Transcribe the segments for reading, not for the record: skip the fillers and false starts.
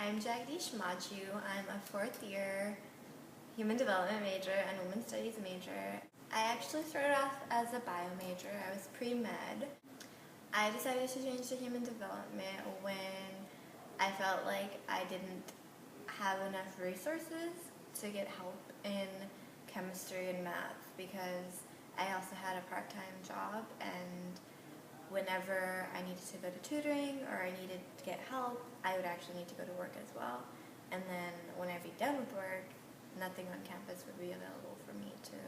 I'm Jagdish. I'm a fourth year human development major and women's studies major. I actually started off as a bio major. I was pre-med. I decided to change to human development when I felt like I didn't have enough resources to get help in chemistry and math because I also had a part-time job, and whenever I needed to go to tutoring or I needed to get help, I would actually need to go to work as well. And then when I'd be done with work, nothing on campus would be available for me to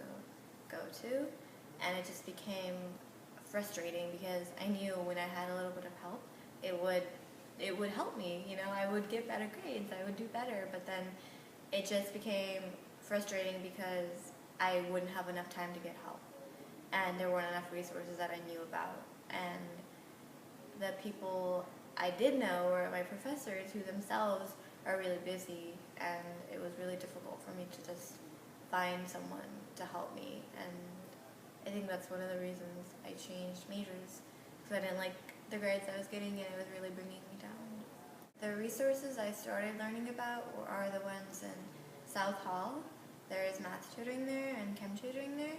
go to. And it just became frustrating because I knew when I had a little bit of help, it would help me. You know, I would get better grades, I would do better, but then it just became frustrating because I wouldn't have enough time to get help. And there weren't enough resources that I knew about. And the people I did know were my professors, who themselves are really busy, and it was really difficult for me to just find someone to help me. And I think that's one of the reasons I changed majors, because I didn't like the grades I was getting, and it was really bringing me down. The resources I started learning about are the ones in South Hall. There is math tutoring there and chem tutoring there,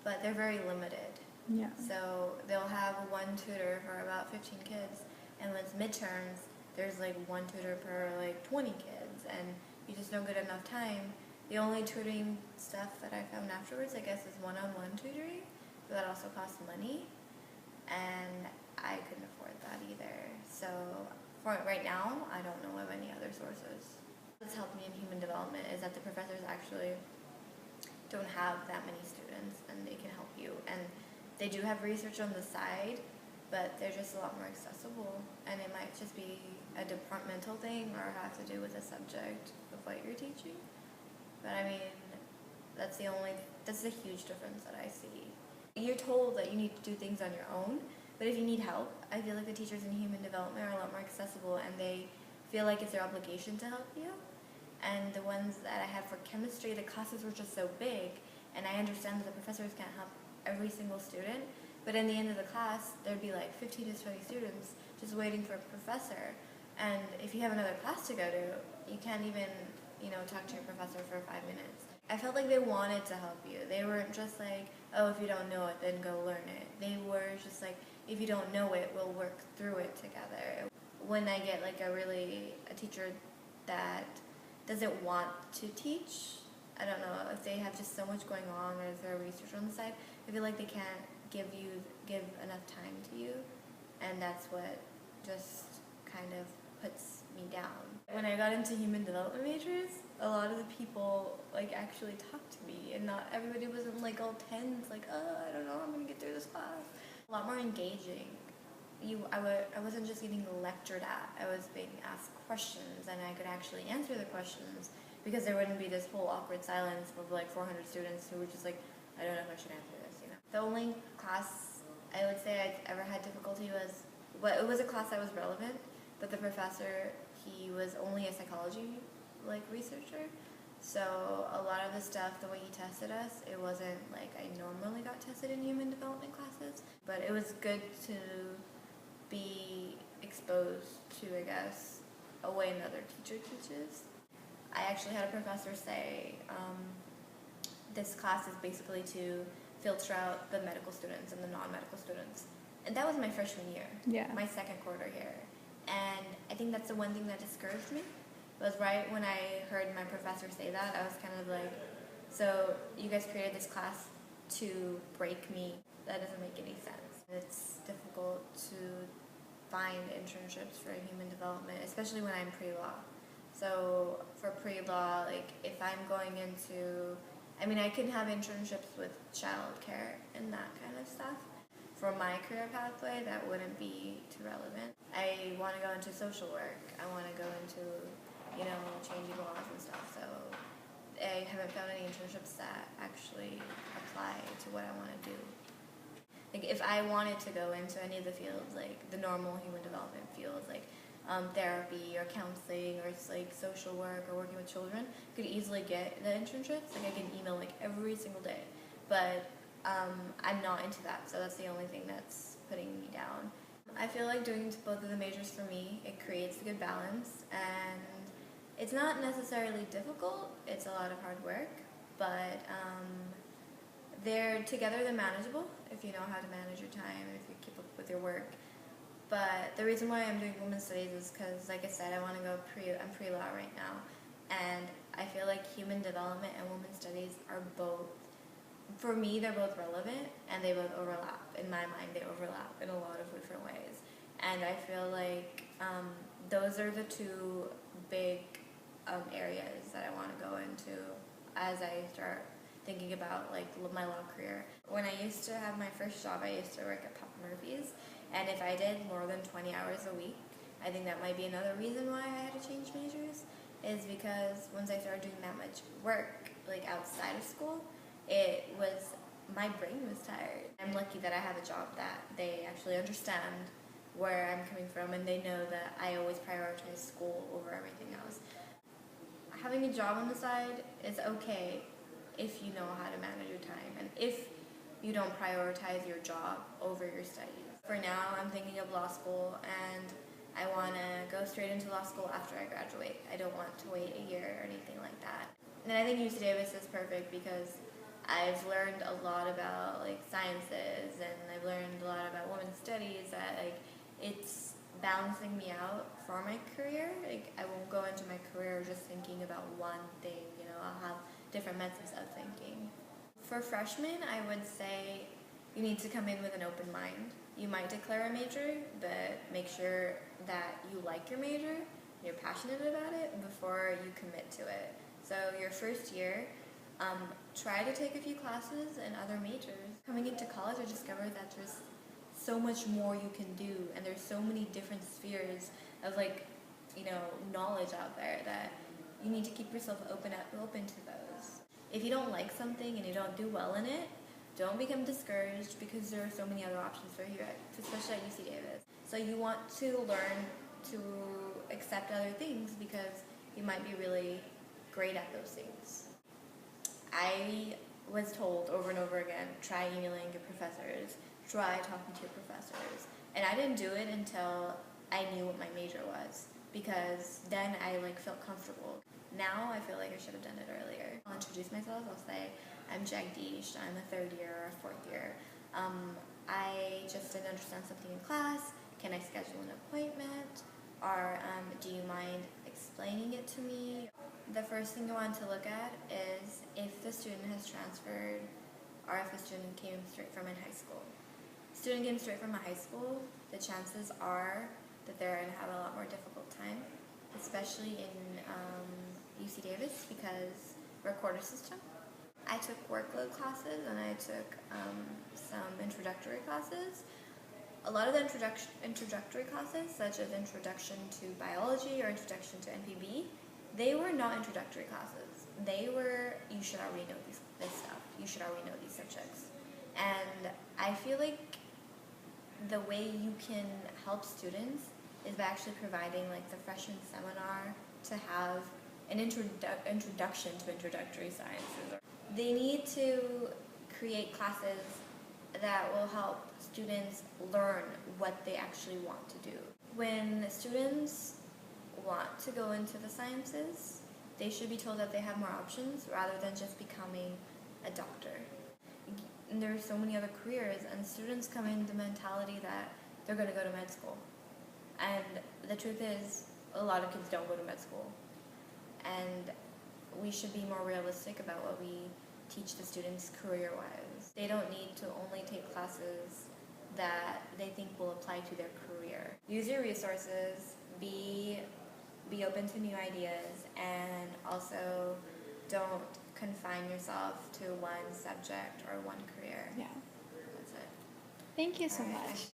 but they're very limited. Yeah. So they'll have one tutor for about 15 kids, and when it's midterms, there's like one tutor per like 20 kids, and you just don't get enough time. The only tutoring stuff that I found afterwards, I guess, is one-on-one tutoring, but that also costs money, and I couldn't afford that either. So for right now, I don't know of any other sources. What's helped me in human development is that the professors actually don't have that many students, and they can help you. And they do have research on the side, but they're just a lot more accessible, and it might just be a departmental thing or have to do with the subject of what you're teaching. But I mean, that's the huge difference that I see. You're told that you need to do things on your own, but if you need help, I feel like the teachers in human development are a lot more accessible, and they feel like it's their obligation to help you. And the ones that I have for chemistry, the classes were just so big, and I understand that the professors can't help every single student, but in the end of the class, there'd be like 15 to 20 students just waiting for a professor. And if you have another class to go to, you can't even, talk to your professor for 5 minutes. I felt like they wanted to help you. They weren't just like, oh, if you don't know it, then go learn it. They were just like, if you don't know it, we'll work through it together. When I get like a teacher that doesn't want to teach, I don't know, if they have just so much going on or is there research on the side, I feel like they can't give enough time to you, and that's what just kind of puts me down. When I got into human development majors, a lot of the people like actually talked to me, and not everybody wasn't like all tense, like, oh, I don't know, I'm gonna get through this class. A lot more engaging. I wasn't just getting lectured at, I was being asked questions, and I could actually answer the questions, because there wouldn't be this whole awkward silence of like 400 students who were just like, I don't know if I should answer this, The only class I would say I ever had difficulty was, it was a class that was relevant, but the professor, he was only a psychology researcher. So a lot of the stuff, the way he tested us, it wasn't like I normally got tested in human development classes, but it was good to be exposed to, I guess, a way another teacher teaches. I actually had a professor say, this class is basically to filter out the medical students and the non-medical students. And that was my freshman year, my second quarter here. And I think that's the one thing that discouraged me. It was right when I heard my professor say that, I was kind of like, so you guys created this class to break me? That doesn't make any sense. It's difficult to find internships for human development, especially when I'm pre-law. So for pre-law, if I'm going into, I can have internships with childcare and that kind of stuff. For my career pathway, that wouldn't be too relevant. I want to go into social work. I want to go into, changing laws and stuff. So I haven't found any internships that actually apply to what I want to do. If I wanted to go into any of the fields, the normal human development fields, therapy or counseling or social work or working with children, could easily get the internships. I get an email every single day, but I'm not into that, so that's the only thing that's putting me down. I feel like doing both of the majors for me, it creates a good balance, and It's not necessarily difficult, it's a lot of hard work, but they're manageable if you know how to manage your time and if you keep up with your work. But the reason why I'm doing women's studies is because, like I said, I want to go I'm pre-law right now, and I feel like human development and women's studies are both, for me, they're both relevant and they both overlap. In my mind, they overlap in a lot of different ways. And I feel like those are the two big areas that I want to go into as I start thinking about like my law career. When I used to have my first job, I used to work at Papa Murphy's, and if I did more than 20 hours a week, I think that might be another reason why I had to change majors, is because once I started doing that much work, like outside of school, my brain was tired. I'm lucky that I have a job that they actually understand where I'm coming from, and they know that I always prioritize school over everything else. Having a job on the side is okay if you know how to manage your time and if you don't prioritize your job over your studies. For now, I'm thinking of law school, and I want to go straight into law school after I graduate. I don't want to wait a year or anything like that. And I think UC Davis is perfect because I've learned a lot about like sciences, and I've learned a lot about women's studies that like it's balancing me out for my career. Like I won't go into my career just thinking about one thing, you know, I'll have different methods of thinking. For freshmen, I would say you need to come in with an open mind. You might declare a major, but make sure that you like your major, you're passionate about it before you commit to it. So your first year, try to take a few classes in other majors. Coming into college, I discovered that there's so much more you can do, and there's so many different spheres of like, you know, knowledge out there that you need to keep yourself open to those. If you don't like something and you don't do well in it, don't become discouraged because there are so many other options for you, especially at UC Davis. So you want to learn to accept other things because you might be really great at those things. I was told over and over again, try emailing your professors, try talking to your professors. And I didn't do it until I knew what my major was, because then I like felt comfortable. Now I feel like I should have done it earlier. I'll introduce myself. I'll say, I'm Jagdish. I'm a third year or a fourth year. I just didn't understand something in class. Can I schedule an appointment? Or do you mind explaining it to me? The first thing you want to look at is if the student has transferred or if the student came straight from in high school. Student came straight from a high school, the chances are that they're going to have a lot more difficult time, especially in UC Davis because we're a quarter system. I took workload classes and I took some introductory classes. A lot of the introductory classes, such as Introduction to Biology or Introduction to NPB, they were not introductory classes. They were, you should already know this stuff. You should already know these subjects. And I feel like the way you can help students is by actually providing like the freshman seminar to have an introduction to introductory sciences. They need to create classes that will help students learn what they actually want to do. When students want to go into the sciences, they should be told that they have more options rather than just becoming a doctor. And there are so many other careers, and students come in the mentality that they're going to go to med school. And the truth is, a lot of kids don't go to med school. And we should be more realistic about what we teach the students career-wise. They don't need to only take classes that they think will apply to their career. Use your resources, be open to new ideas, and also don't confine yourself to one subject or one career. Yeah. That's it. Thank you so All right. much.